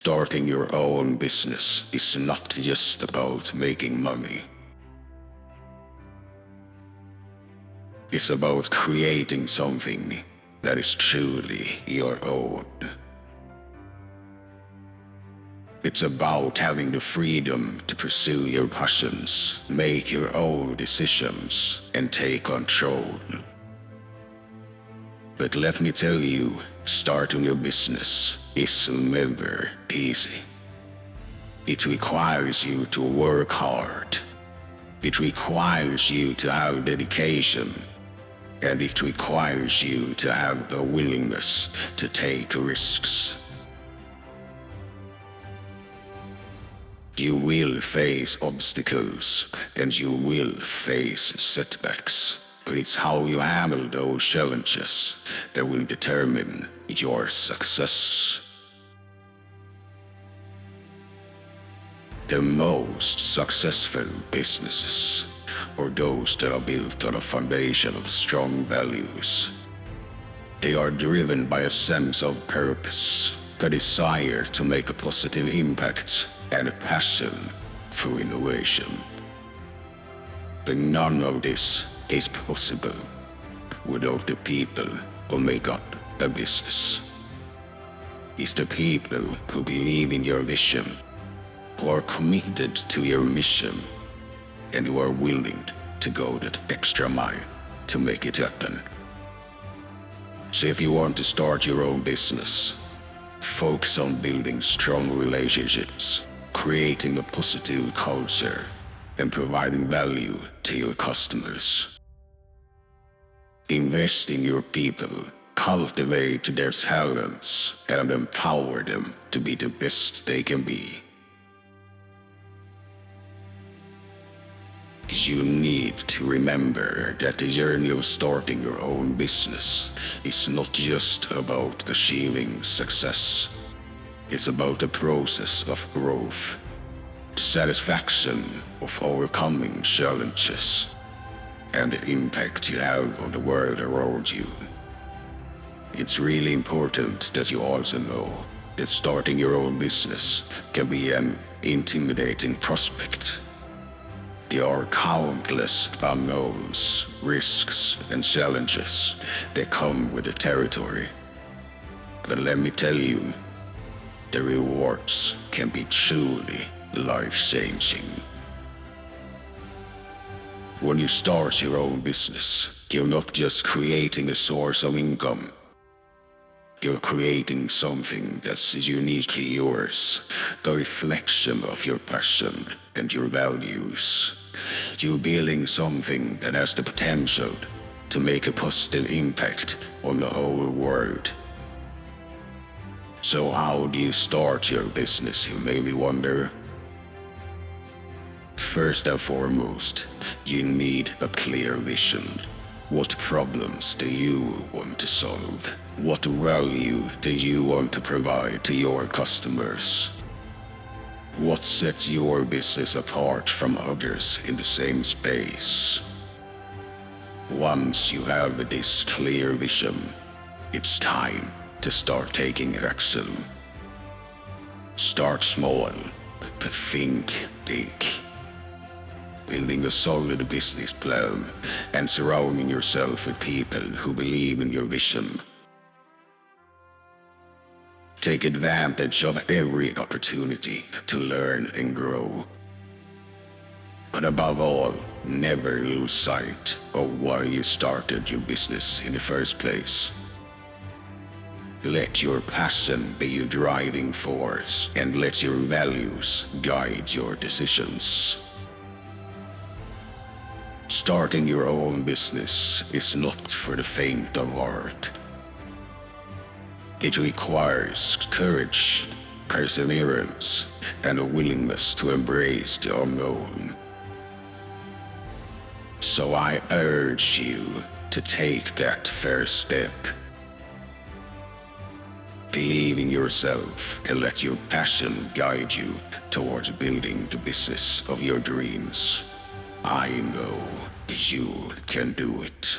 Starting your own business is not just about making money. It's about creating something that is truly your own. It's about having the freedom to pursue your passions, make your own decisions, and take control. But let me tell you, starting your business is never easy. It requires you to work hard. It requires you to have dedication. And it requires you to have a willingness to take risks. You will face obstacles and you will face setbacks. But it's how you handle those challenges that will determine your success. The most successful businesses are those that are built on a foundation of strong values. They are driven by a sense of purpose, the desire to make a positive impact, and a passion for innovation. But none of this is possible without the people who make up the business. It's the people who believe in your vision, who are committed to your mission, and who are willing to go that extra mile to make it happen. So if you want to start your own business, focus on building strong relationships, creating a positive culture, and providing value to your customers. Invest in your people, cultivate their talents, and empower them to be the best they can be. You need to remember that the journey of starting your own business is not just about achieving success. It's about the process of growth, satisfaction of overcoming challenges, and the impact you have on the world around you. It's really important that you also know that starting your own business can be an intimidating prospect. There are countless unknowns, risks, and challenges that come with the territory. But let me tell you, the rewards can be truly life-changing. When you start your own business, you're not just creating a source of income. You're creating something that's uniquely yours, the reflection of your passion and your values. You're building something that has the potential to make a positive impact on the whole world. So how do you start your business, you maybe wonder? First and foremost, you need a clear vision. What problems do you want to solve? What value do you want to provide to your customers? What sets your business apart from others in the same space? Once you have this clear vision, it's time to start taking action. Start small, but think big. Building a solid business plan and surrounding yourself with people who believe in your vision. Take advantage of every opportunity to learn and grow. But above all, never lose sight of why you started your business in the first place. Let your passion be your driving force and let your values guide your decisions. Starting your own business is not for the faint of heart. It requires courage, perseverance, and a willingness to embrace the unknown. So I urge you to take that first step. Believe in yourself and let your passion guide you towards building the business of your dreams. I know you can do it.